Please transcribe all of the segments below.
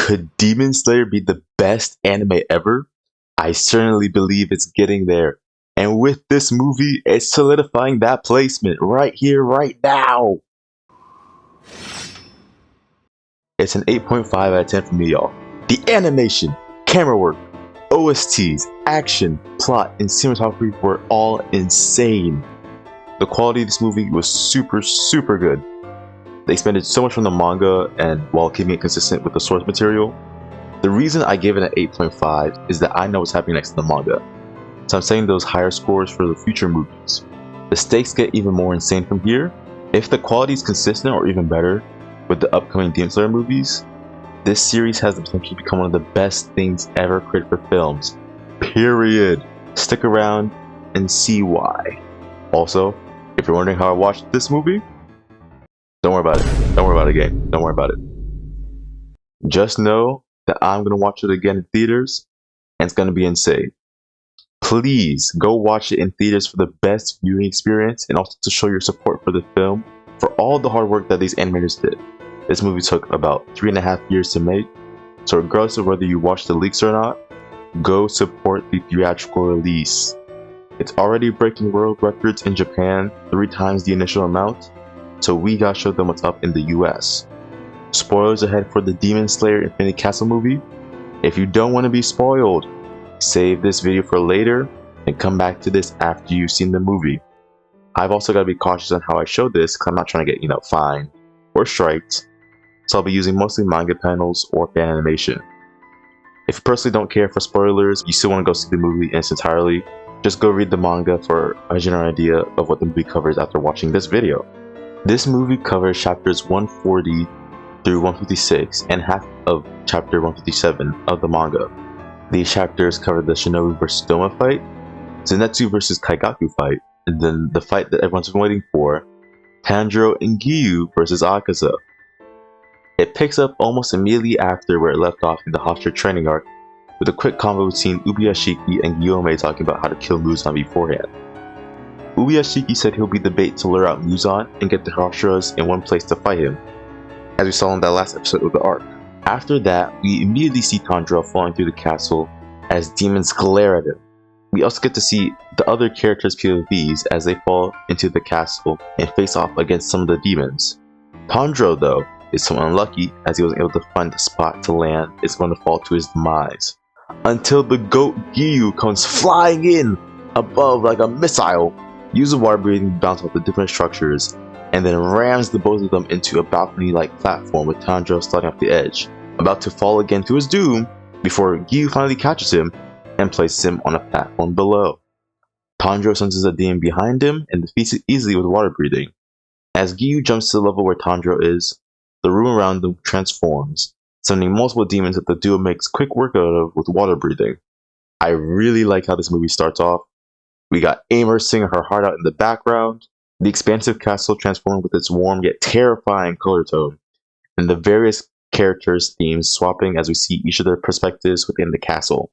Could Demon Slayer be the best anime ever? I certainly believe it's getting there. And with this movie, it's solidifying that placement right here, right now. It's an 8.5 out of 10 for me, y'all. The animation, camera work, OSTs, action, plot, and cinematography were all insane. The quality of this movie was super good. They expanded so much from the manga and while keeping it consistent with the source material. The reason I gave it an 8.5 is that I know what's happening next in the manga, so I'm setting those higher scores for the future movies. The stakes get even more insane from here. If the quality is consistent or even better with the upcoming Demon Slayer movies, this series has the potential to become one of the best things ever created for films. Period. Stick around and see why. Also, if you're wondering how I watched this movie, don't worry about it. Don't worry about it, gang. Don't worry about it. Just know that I'm going to watch it again in theaters, and it's going to be insane. Please go watch it in theaters for the best viewing experience and also to show your support for the film for all the hard work that these animators did. This movie took about 3.5 years to make, so regardless of whether you watch the leaks or not, go support the theatrical release. It's already breaking world records in Japan 3 times the initial amount, so we gotta show them what's up in the US. Spoilers ahead for the Demon Slayer Infinity Castle movie. If you don't want to be spoiled, save this video for later and come back to this after you've seen the movie. I've also got to be cautious on how I show this because I'm not trying to get, fined or striked, so I'll be using mostly manga panels or fan animation. If you personally don't care for spoilers, you still want to go see the movie in its entirety, just go read the manga for a general idea of what the movie covers after watching this video. This movie covers chapters 140 through 156 and half of chapter 157 of the manga. These chapters cover the Shinobu vs Douma fight, Zenitsu vs Kaigaku fight, and then the fight that everyone's been waiting for, Tanjiro and Giyu vs Akaza. It picks up almost immediately after where it left off in the Hofstra training arc, with a quick convo between Ubuyashiki and Gyuome talking about how to kill Muzan beforehand. Ubuyashiki said he'll be the bait to lure out Muzan and get the Hofstras in one place to fight him, as we saw in that last episode of the arc. After that, we immediately see Tanjiro falling through the castle as demons glare at him. We also get to see the other characters' POVs as they fall into the castle and face off against some of the demons. Tanjiro, though, is so unlucky as he wasn't able to find the spot to land. It's going to fall to his demise. Until the goat Giyu comes flying in above like a missile, uses water breathing to bounce off the different structures, and then rams the both of them into a balcony-like platform with Tanjiro starting off the edge, about to fall again to his doom before Giyu finally catches him and places him on a platform below. Tanjiro senses a demon behind him and defeats it easily with water breathing. As Giyu jumps to the level where Tanjiro is, the room around them transforms, sending multiple demons that the duo makes quick work out of with water breathing. I really like how this movie starts off. We got Aimer singing her heart out in the background, the expansive castle transforming with its warm yet terrifying color tone, and the various characters' themes swapping as we see each of their perspectives within the castle.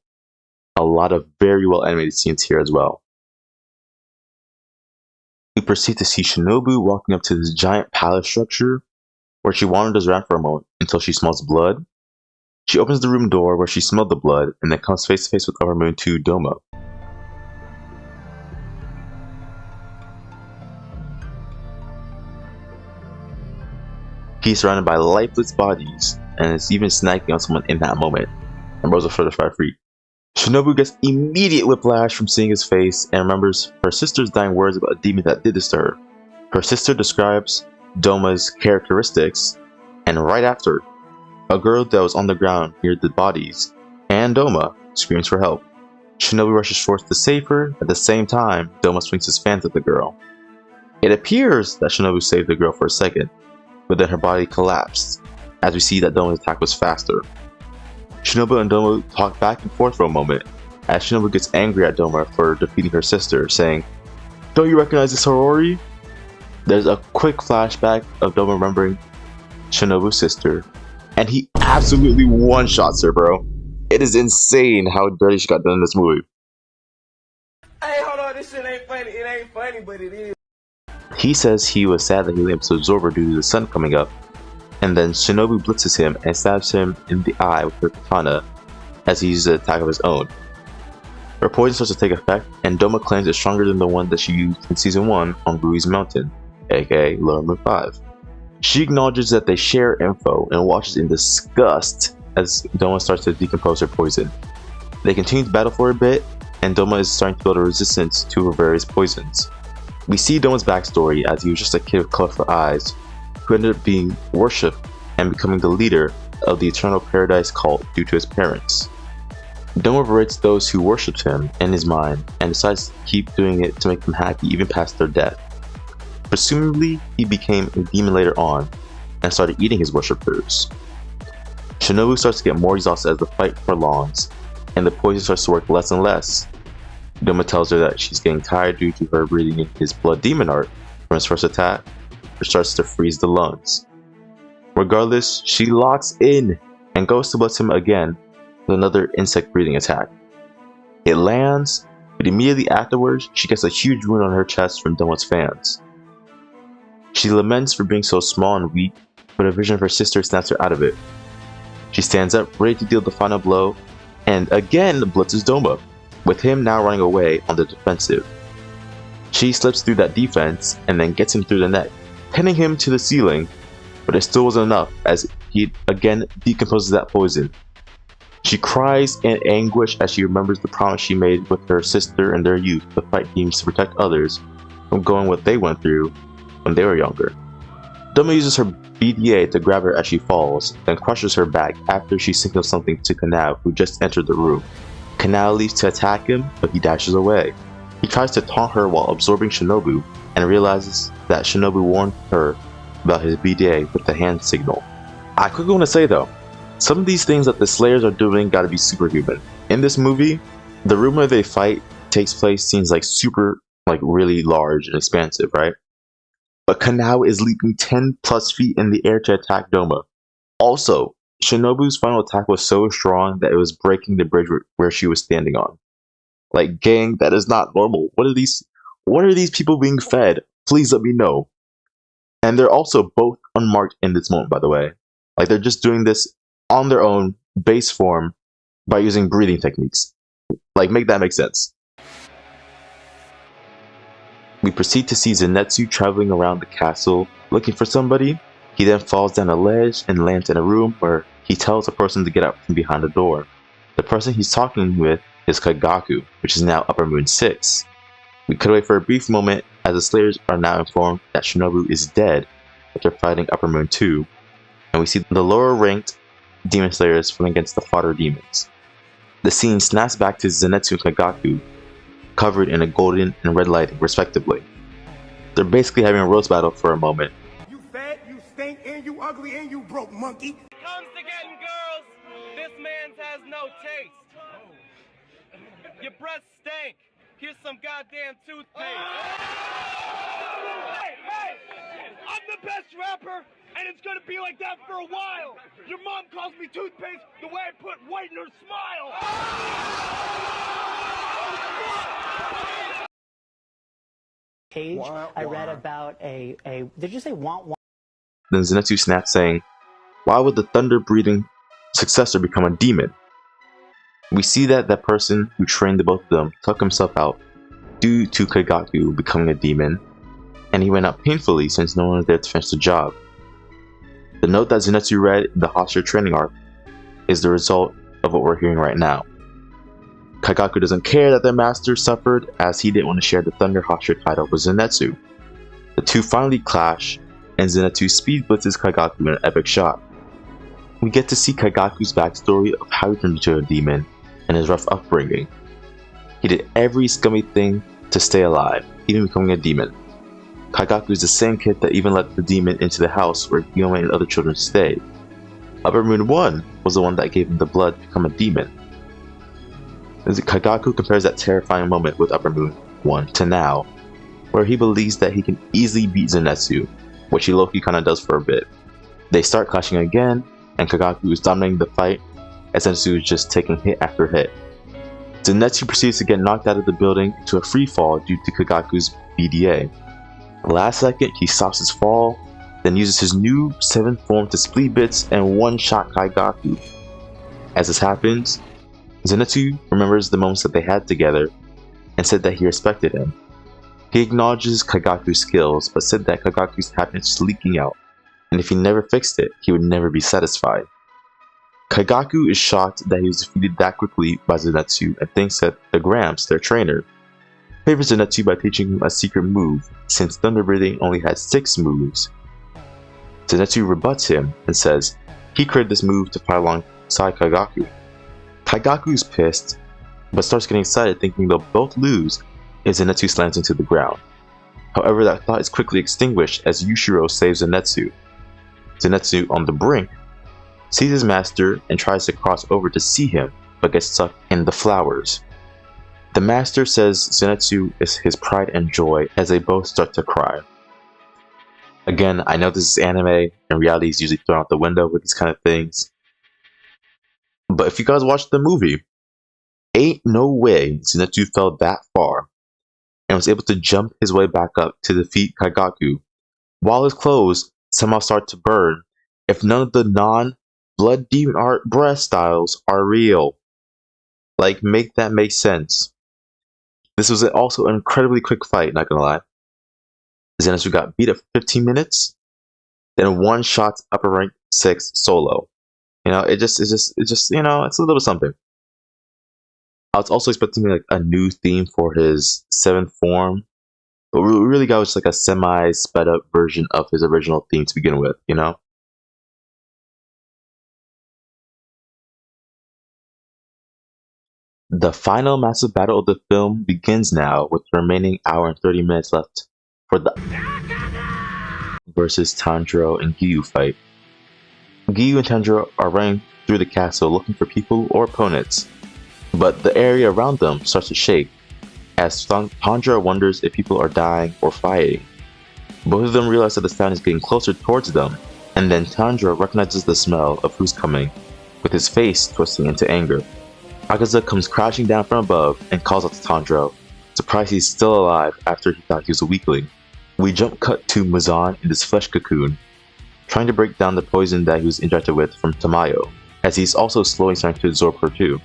A lot of very well animated scenes here as well. We proceed to see Shinobu walking up to this giant palace structure, where she wanders around for a moment until she smells blood. She opens the room door where she smelled the blood and then comes face to face with Upper Moon 2 Douma. He's surrounded by lifeless bodies and is even sniping on someone in that moment, and Rosa further fire free. Shinobu gets immediate whiplash from seeing his face and remembers her sister's dying words about a demon that did this to her. Her sister describes Douma's characteristics, and right after, a girl that was on the ground near the bodies, and Douma, screams for help. Shinobu rushes forth to save her. At the same time, Douma swings his fans at the girl. It appears that Shinobu saved the girl for a second, but then her body collapsed, as we see that Douma's attack was faster. Shinobu and Douma talk back and forth for a moment, as Shinobu gets angry at Douma for defeating her sister, saying, "Don't you recognize this Harori?" There's a quick flashback of Douma remembering Shinobu's sister, and he absolutely one-shots her, bro. It is insane how dirty she got done in this movie. Hey, hold on, this shit ain't funny. It ain't funny, but it is. He says he was sad that he was able to absorb her due to the sun coming up, and then Shinobu blitzes him and stabs him in the eye with her katana as he uses an attack of his own. Her poison starts to take effect, and Douma claims it's stronger than the one that she used in Season 1 on Rui's Mountain, aka Lower Moon 5. She acknowledges that they share info and watches in disgust as Douma starts to decompose her poison. They continue to battle for a bit, and Douma is starting to build a resistance to her various poisons. We see Douma's backstory as he was just a kid with colorful eyes who ended up being worshipped and becoming the leader of the Eternal Paradise cult due to his parents. Douma berates those who worshipped him in his mind and decides to keep doing it to make them happy even past their death. Presumably, he became a demon later on and started eating his worshippers. Shinobu starts to get more exhausted as the fight prolongs, and the poison starts to work less and less. Douma tells her that she's getting tired due to her breathing in his blood demon art from his first attack, which starts to freeze the lungs. Regardless, she locks in and goes to blitz him again with another insect breathing attack. It lands, but immediately afterwards, she gets a huge wound on her chest from Douma's fans. She laments for being so small and weak, but a vision of her sister snaps her out of it. She stands up, ready to deal the final blow, and again blitzes Douma, with him now running away on the defensive. She slips through that defense and then gets him through the neck, pinning him to the ceiling, but it still wasn't enough as he again decomposes that poison. She cries in anguish as she remembers the promise she made with her sister in their youth to fight demons to protect others from going what they went through when they were younger. Douma uses her BDA to grab her as she falls, then crushes her back after she signals something to Kanao, who just entered the room. Kanao leaves to attack him, but he dashes away. He tries to taunt her while absorbing Shinobu, and realizes that Shinobu warned her about his BDA with the hand signal. I quickly want to say though, some of these things that the Slayers are doing gotta be superhuman. In this movie, the room where they fight takes place seems like super, really large and expansive, right? But Kanao is leaping 10 plus feet in the air to attack Douma. Also, Shinobu's final attack was so strong that it was breaking the bridge where she was standing on. Gang, that is not normal. What are these people being fed? Please let me know. And they're also both unmarked in this moment, by the way. They're just doing this on their own, base form, by using breathing techniques. Make that make sense. We proceed to see Zenitsu traveling around the castle, looking for somebody. He then falls down a ledge and lands in a room where he tells a person to get out from behind a door. The person he's talking with is Kaigaku, which is now Upper Moon 6. We cut away for a brief moment as the Slayers are now informed that Shinobu is dead after fighting Upper Moon 2, and we see the lower ranked Demon Slayers fighting against the fodder demons. The scene snaps back to Zenitsu and Kaigaku, covered in a golden and red lighting respectively. They're basically having a roast battle for a moment. You fat, you stink, and you ugly, and you broke, monkey. Comes to getting girls, this man's has no taste. Your breath stink. Here's some goddamn toothpaste. Hey! I'm the best rapper, and it's gonna be like that for a while. Your mom calls me toothpaste the way I put white in her smile. Page, I read about a did you say want? Then Zenitsu snaps, saying, "Why would the thunder-breathing successor become a demon?" We see that that person who trained the both of them took himself out due to Kaigaku becoming a demon, and he went out painfully since no one was there to finish the job. The note that Zenitsu read in the hostage training arc is the result of what we're hearing right now. Kaigaku doesn't care that their master suffered, as he didn't want to share the Thunder Hostage title with Zenitsu. The two finally clash, and Zenitsu speed blitzes Kaigaku in an epic shot. We get to see Kaigaku's backstory of how he turned into a demon and his rough upbringing. He did every scummy thing to stay alive, even becoming a demon. Kaigaku is the same kid that even let the demon into the house where Guillaume and other children stayed. Upper Moon 1 was the one that gave him the blood to become a demon. Kaigaku compares that terrifying moment with Upper Moon 1 to now, where he believes that he can easily beat Zenitsu, which he low-key kinda does for a bit. They start clashing again, and Kaigaku is dominating the fight, as Zenitsu is just taking hit after hit. Zenitsu proceeds to get knocked out of the building to a free fall due to Kaigaku's BDA. Last second, he stops his fall, then uses his new 7th form to split bits and one-shot Kaigaku. As this happens, Zenitsu remembers the moments that they had together and said that he respected him. He acknowledges Kaigaku's skills, but said that Kaigaku's happiness was leaking out, and if he never fixed it, he would never be satisfied. Kaigaku is shocked that he was defeated that quickly by Zenitsu and thinks that the Gramps, their trainer, favors Zenitsu by teaching him a secret move, since Thunder Breathing only has 6 moves. Zenitsu rebuts him and says he created this move to fight alongside Kaigaku. Kaigaku is pissed, but starts getting excited thinking they'll both lose if Zenitsu slams into the ground. However, that thought is quickly extinguished as Yushiro saves Zenitsu. Zenitsu, on the brink, sees his master and tries to cross over to see him, but gets stuck in the flowers. The master says Zenitsu is his pride and joy as they both start to cry. Again, I know this is anime, and reality is usually thrown out the window with these kind of things. But if you guys watched the movie, ain't no way Zenitsu fell that far and was able to jump his way back up to defeat Kaigaku, while his clothes somehow start to burn if none of the non-blood demon art breast styles are real. Like, make that make sense. This was also an incredibly quick fight, not gonna lie. Zenitsu got beat up for 15 minutes, then one shot upper rank 6 solo. You know, it's just, you know, it's a little something. I was also expecting like a new theme for his 7th form, but we really got just like a semi-sped up version of his original theme to begin with, you know? The final massive battle of the film begins now, with the remaining hour and 30 minutes left for the versus Tanjiro and Giyu fight. Giyu and Tanjiro are running through the castle looking for people or opponents, but the area around them starts to shake as Tanjiro wonders if people are dying or fighting. Both of them realize that the sound is getting closer towards them, and then Tanjiro recognizes the smell of who's coming, with his face twisting into anger. Akaza comes crashing down from above and calls out to Tanjiro, surprised he's still alive after he thought he was a weakling. We jump cut to Muzan in this flesh cocoon, trying to break down the poison that he was injected with from Tamayo, as he's also slowly starting to absorb her too.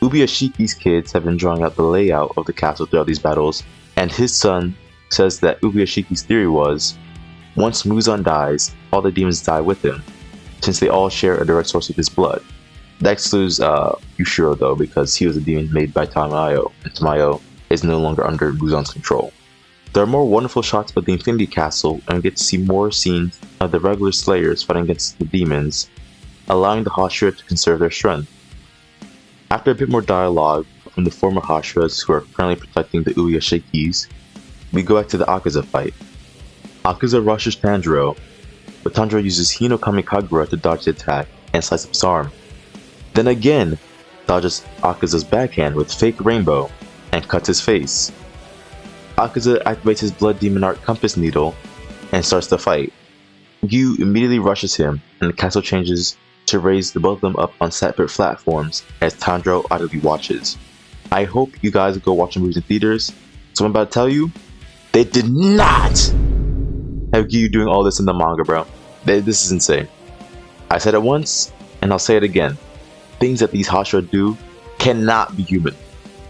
Ubuyashiki's kids have been drawing out the layout of the castle throughout these battles, and his son says that Ubuyashiki's theory was, once Muzan dies, all the demons die with him, since they all share a direct source of his blood. That excludes Yushiro though, because he was a demon made by Tamayo, and Tamayo is no longer under Muzan's control. There are more wonderful shots of the Infinity Castle, and we get to see more scenes of the regular Slayers fighting against the demons, allowing the Hashira to conserve their strength. After a bit more dialogue from the former Hashiras who are currently protecting the Ubuyashikis, we go back to the Akaza fight. Akaza rushes Tanjiro, but Tanjiro uses Hino Kamikagura to dodge the attack and slice up his arm. Then again, dodges Akaza's backhand with fake rainbow and cuts his face. Akaza activates his blood demon art compass needle and starts the fight. Giyu immediately rushes him, and the castle changes to raise the both of them up on separate platforms as Tanjiro idly watches. I hope you guys go watch the movies in theaters, so I'm about to tell you, they did not have Giyu doing all this in the manga, bro. This is insane. I said it once, and I'll say it again. Things that these Hashira do cannot be human.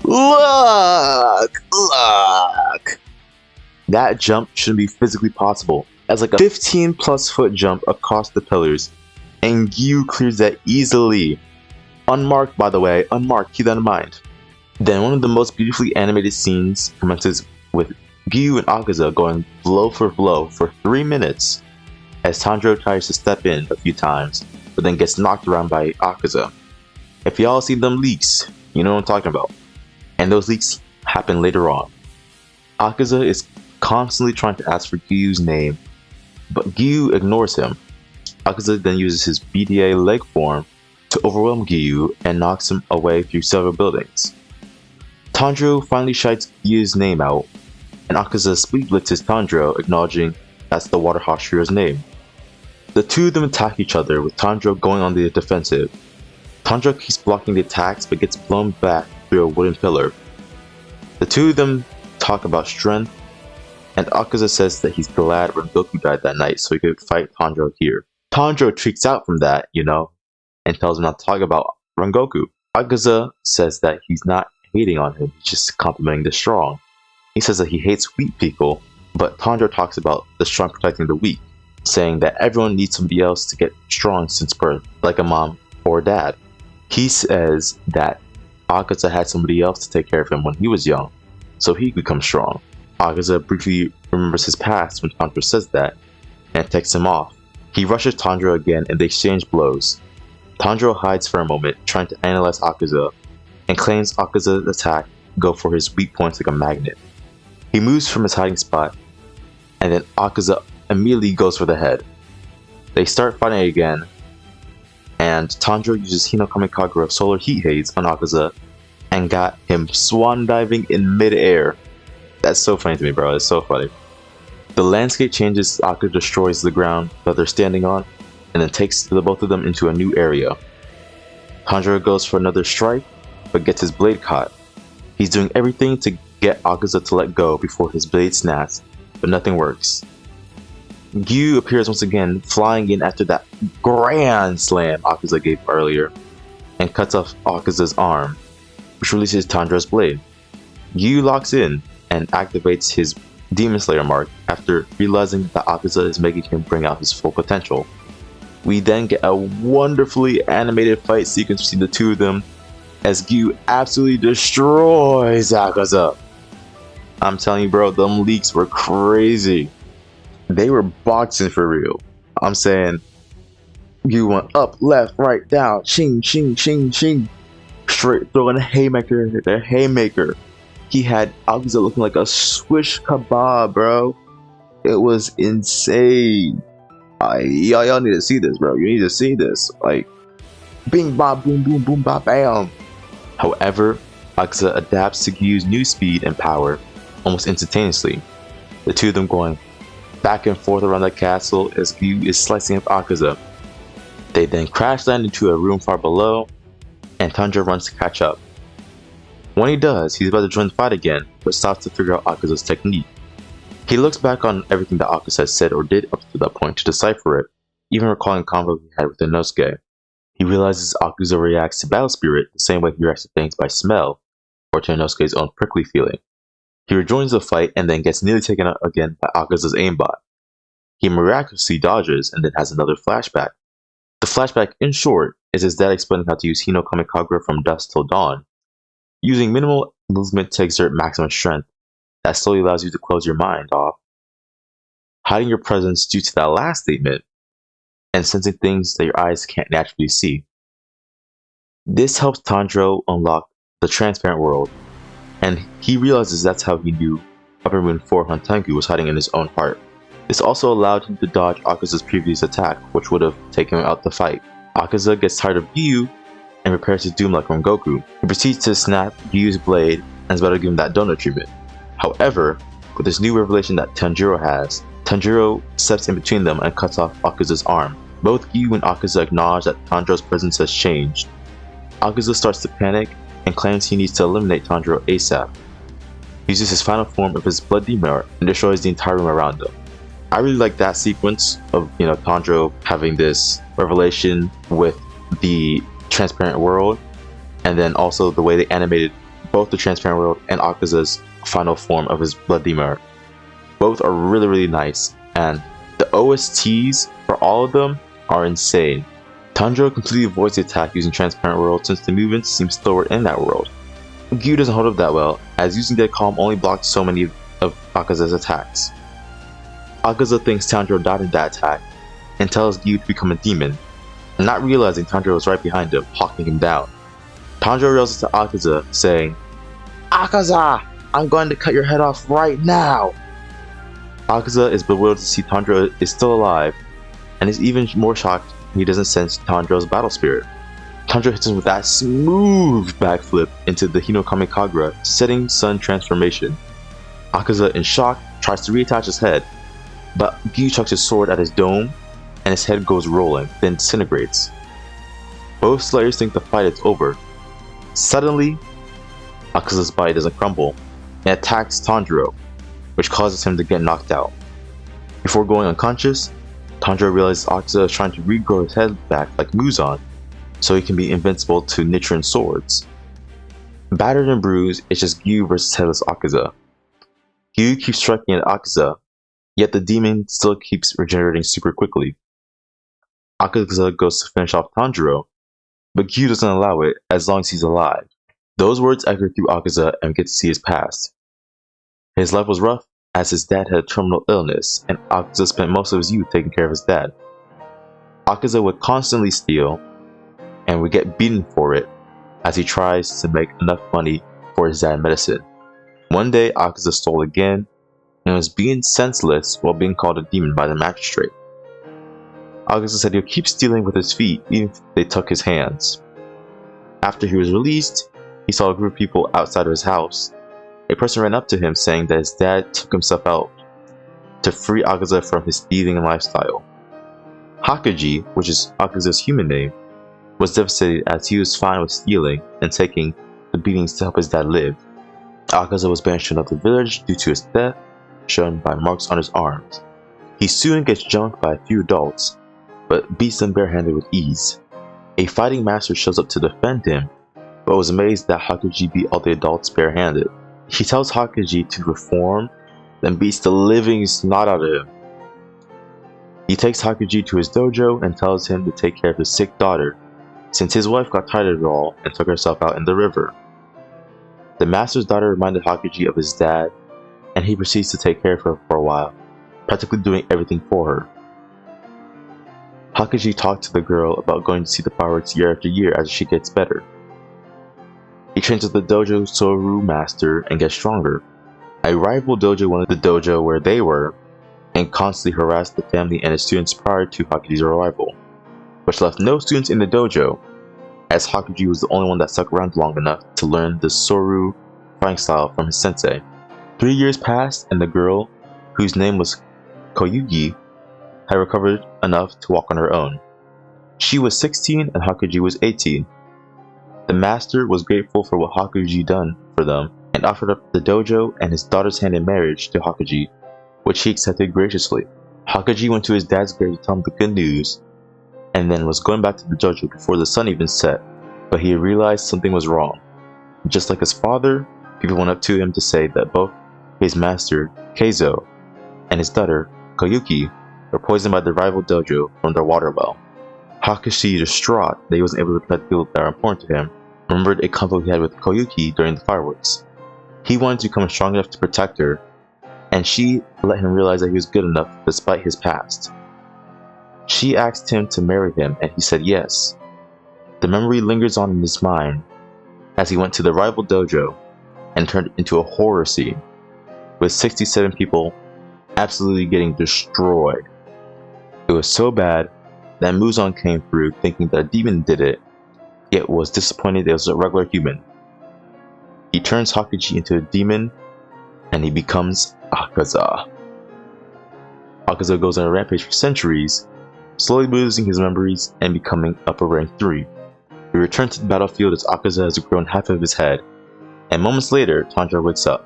Look! That jump shouldn't be physically possible, as like a 15 plus foot jump across the pillars, and Giyu clears that easily. Unmarked, by the way, unmarked, keep that in mind. Then one of the most beautifully animated scenes commences with Giyu and Akaza going blow for 3 minutes, as Tanjiro tries to step in a few times, but then gets knocked around by Akaza. If y'all seen them leaks, you know what I'm talking about. And those leaks happen later on. Akaza is constantly trying to ask for Giyu's name, but Giyu ignores him. Akaza then uses his BDA leg form to overwhelm Giyu and knocks him away through several buildings. Tanjiro finally shouts Giyu's name out, and Akaza split blitzes Tanjiro, acknowledging that's the Water Hashira's name. The two of them attack each other, with Tanjiro going on the defensive. Tanjiro keeps blocking the attacks but gets blown back through a wooden pillar. The two of them talk about strength and Akaza says that he's glad Rengoku died that night so he could fight Tanjiro here. Tanjiro freaks out from that, and tells him not to talk about Rengoku. Akaza says that he's not hating on him, he's just complimenting the strong. He says that he hates weak people, but Tanjiro talks about the strong protecting the weak, saying that everyone needs somebody else to get strong since birth, like a mom or a dad. He says that Akaza had somebody else to take care of him when he was young, so he could become strong. Akaza briefly remembers his past when Tanjiro says that, and takes him off. He rushes Tanjiro again and they exchange blows. Tanjiro hides for a moment, trying to analyze Akaza, and claims Akaza's attack go for his weak points like a magnet. He moves from his hiding spot, and then Akaza immediately goes for the head. They start fighting again, and Tanjiro uses Hinokamikagura Solar Heat Haze on Akaza, and got him swan diving in mid-air. That's so funny to me, bro. It's so funny. The landscape changes, Akaza destroys the ground that they're standing on, and then takes the both of them into a new area. Tanjiro goes for another strike, but gets his blade caught. He's doing everything to get Akaza to let go before his blade snaps, but nothing works. Giyu appears once again, flying in after that grand slam Akaza gave earlier, and cuts off Akaza's arm, which releases Tanjiro's blade. Giyu locks in and activates his Demon Slayer mark after realizing that Akaza is making him bring out his full potential. We then get a wonderfully animated fight sequence between the two of them, as Giyu absolutely destroys Akaza. I'm telling you, bro, them leaks were crazy. They were boxing for real. I'm saying, Giyu went up, left, right, down, shing, shing, shing, shing, straight throwing a haymaker. He had Akaza looking like a swish kebab, bro. It was insane. Y'all need to see this, bro. You need to see this. Like, bing, bop, boom, boom, boom, bop, bam. However, Akaza adapts to Giyu's new speed and power almost instantaneously. The two of them going back and forth around the castle as Giyu is slicing up Akaza. They then crash land into a room far below, and Tanjiro runs to catch up. When he does, he's about to join the fight again, but stops to figure out Akaza's technique. He looks back on everything that Akaza has said or did up to that point to decipher it, even recalling a convo he had with Noahsxz. He realizes Akaza reacts to battle spirit the same way he reacts to things by smell, or to Noahsxz's own prickly feeling. He rejoins the fight and then gets nearly taken out again by Akaza's aimbot. He miraculously dodges and then has another flashback. The flashback, in short, is his dad explaining how to use Hinokamikagura from dusk till dawn, using minimal movement to exert maximum strength. That slowly allows you to close your mind off, hiding your presence due to that last statement, and sensing things that your eyes can't naturally see. This helps Tanjiro unlock the transparent world, and he realizes that's how he knew Upper Moon 4 Hontenku was hiding in his own heart. This also allowed him to dodge Akaza's previous attack, which would have taken him out the fight. Akaza gets tired of Giyu and prepares to doom like Rengoku. He proceeds to snap Giyu's blade and is about to give him that donut treatment. However, with this new revelation that Tanjiro has, Tanjiro steps in between them and cuts off Akaza's arm. Both Giyu and Akaza acknowledge that Tanjiro's presence has changed. Akaza starts to panic and claims he needs to eliminate Tanjiro ASAP. He uses his final form of his blood demon and destroys the entire room around him. I really like that sequence of Tanjiro having this revelation with the transparent world, and then also the way they animated both the transparent world and Akaza's final form of his blood demon. Both are really, really nice, and the OSTs for all of them are insane. Tanjiro completely avoids the attack using transparent world since the movements seem slower in that world. Giyu doesn't hold up that well, as using Dead Calm only blocked so many of Akaza's attacks. Akaza thinks Tanjiro died in that attack, and tells Giyu to become a demon, not realizing Tanjiro was right behind him, hawking him down. Tanjiro yells to Akaza, saying, "Akaza, I'm going to cut your head off right now!" Akaza is bewildered to see Tanjiro is still alive, and is even more shocked he doesn't sense Tanjiro's battle spirit. Tanjiro hits him with that smooth backflip into the Hinokamikagura setting sun transformation. Akaza, in shock, tries to reattach his head, but Giyu chucks his sword at his dome, and his head goes rolling, then disintegrates. Both Slayers think the fight is over. Suddenly, Akaza's body doesn't crumble, and attacks Tanjiro, which causes him to get knocked out. Before going unconscious, Tanjiro realizes Akaza is trying to regrow his head back like Muzan, so he can be invincible to Nichiren swords. Battered and bruised, it's just Giyu versus headless Akaza. Giyu keeps striking at Akaza, yet the demon still keeps regenerating super quickly. Akaza goes to finish off Tanjiro, but Giyu doesn't allow it as long as he's alive. Those words echo through Akaza and we get to see his past. His life was rough as his dad had terminal illness, and Akaza spent most of his youth taking care of his dad. Akaza would constantly steal, and would get beaten for it as he tries to make enough money for his dad's medicine. One day, Akaza stole again, and was being senseless while being called a demon by the magistrate. Akaza said he'll keep stealing with his feet even if they took his hands. After he was released, he saw a group of people outside of his house. A person ran up to him saying that his dad took himself out to free Akaza from his thieving lifestyle. Hakaji, which is Akaza's human name, was devastated as he was fine with stealing and taking the beatings to help his dad live. Akaza was banished to another village due to his death, shown by marks on his arms. He soon gets jumped by a few adults, but beats them barehanded with ease. A fighting master shows up to defend him, but was amazed that Hakaji beat all the adults barehanded. He tells Hakaji to reform, then beats the living snot out of him. He takes Hakaji to his dojo and tells him to take care of his sick daughter, since his wife got tired of it all and took herself out in the river. The master's daughter reminded Hakaji of his dad, and he proceeds to take care of her for a while, practically doing everything for her. Hakaji talked to the girl about going to see the fireworks year after year as she gets better. He trains with the dojo Soru master and gets stronger. A rival dojo went to the dojo where they were and constantly harassed the family and his students prior to Hakaji's arrival, which left no students in the dojo, as Hakaji was the only one that stuck around long enough to learn the Soru fighting style from his sensei. 3 years passed and the girl, whose name was Koyugi, had recovered enough to walk on her own. She was 16 and Hakaji was 18. The master was grateful for what Hakaji done for them and offered up the dojo and his daughter's hand in marriage to Hakaji, which he accepted graciously. Hakaji went to his dad's grave to tell him the good news, and then was going back to the dojo before the sun even set, but he realized something was wrong. Just like his father, people went up to him to say that both his master, Keizo, and his daughter, Koyuki, were poisoned by the rival dojo from their water well. Hakashi, distraught that he wasn't able to protect people that are important to him, remembered a conflict he had with Koyuki during the fireworks. He wanted to become strong enough to protect her, and she let him realize that he was good enough despite his past. She asked him to marry him, and he said yes. The memory lingers on in his mind as he went to the rival dojo and turned into a horror scene, with 67 people absolutely getting destroyed. It was so bad that Muzan came through thinking that a demon did it, yet was disappointed it was a regular human. He turns Hakaji into a demon, and he becomes Akaza. Akaza goes on a rampage for centuries, slowly losing his memories and becoming upper rank 3. We return to the battlefield as Akaza has grown half of his head, and moments later, Tanjiro wakes up.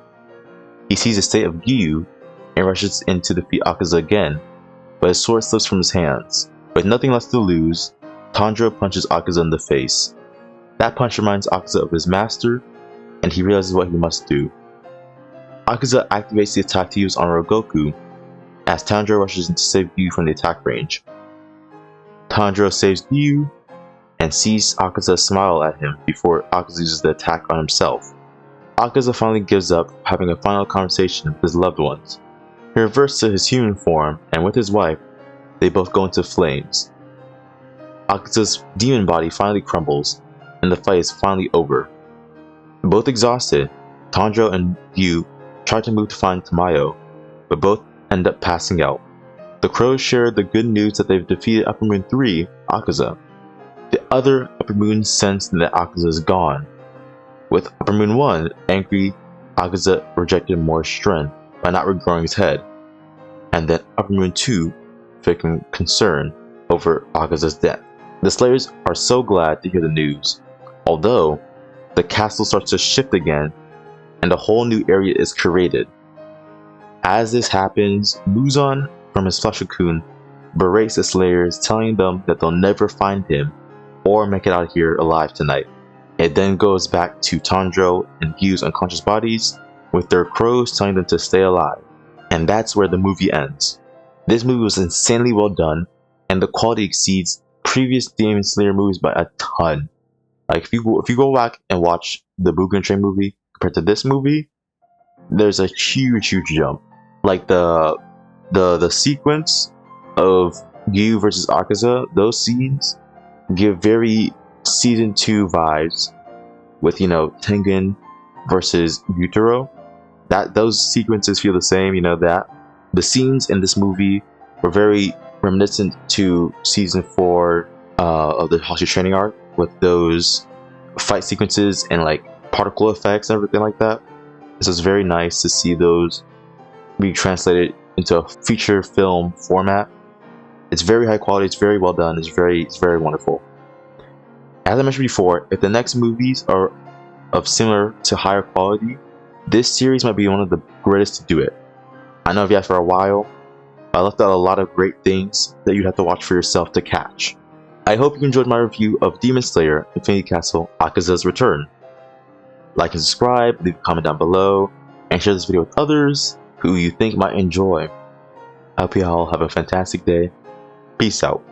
He sees the state of Giyu and rushes in to defeat Akaza again, but his sword slips from his hands. With nothing left to lose, Tanjiro punches Akaza in the face. That punch reminds Akaza of his master, and he realizes what he must do. Akaza activates the attack to use on Rogoku, as Tanjiro rushes in to save Giyu from the attack range. Tanjiro saves Giyu, and sees Akaza smile at him before Akaza uses the attack on himself. Akaza finally gives up, having a final conversation with his loved ones. He reverts to his human form, and with his wife, they both go into flames. Akaza's demon body finally crumbles, and the fight is finally over. Both exhausted, Tanjiro and Giyu try to move to find Tamayo, but both end up passing out. The crows share the good news that they've defeated Upper Moon 3, Akaza. The other Upper Moons sense that Akaza is gone. With Upper Moon 1 angry, Akaza rejected more strength by not regrowing his head, and then Upper Moon 2 taking concern over Akaza's death. The Slayers are so glad to hear the news, although the castle starts to shift again and a whole new area is created. As this happens, Muzan from his flesh cocoon berates the Slayers, telling them that they'll never find him or make it out of here alive tonight. It then goes back to Tanjiro and Giyu's unconscious bodies, with their crows telling them to stay alive. And that's where the movie ends. This movie was insanely well done, and the quality exceeds previous Demon Slayer movies by a ton. Like if you go back and watch the Mugen Train movie compared to this movie, there's a huge jump. Like the sequence of Giyu versus Akaza, those scenes give very season 2 vibes with, you know, Tengen versus Yutaro. That those sequences feel the same, you know, that the scenes in this movie were very reminiscent to season 4 of the Hoshi training arc, with those fight sequences and like particle effects and everything like that. So it's very nice to see those be translated into a feature film format. It's very high quality, it's very well done, it's very wonderful. As I mentioned before, if the next movies are of similar to higher quality, this series might be one of the greatest to do it. I know I've asked for a while, but I left out a lot of great things that you'd have to watch for yourself to catch. I hope you enjoyed my review of Demon Slayer Infinity Castle Akaza's Return. Like and subscribe, leave a comment down below, and share this video with others who you think might enjoy. I hope you all have a fantastic day. Peace out.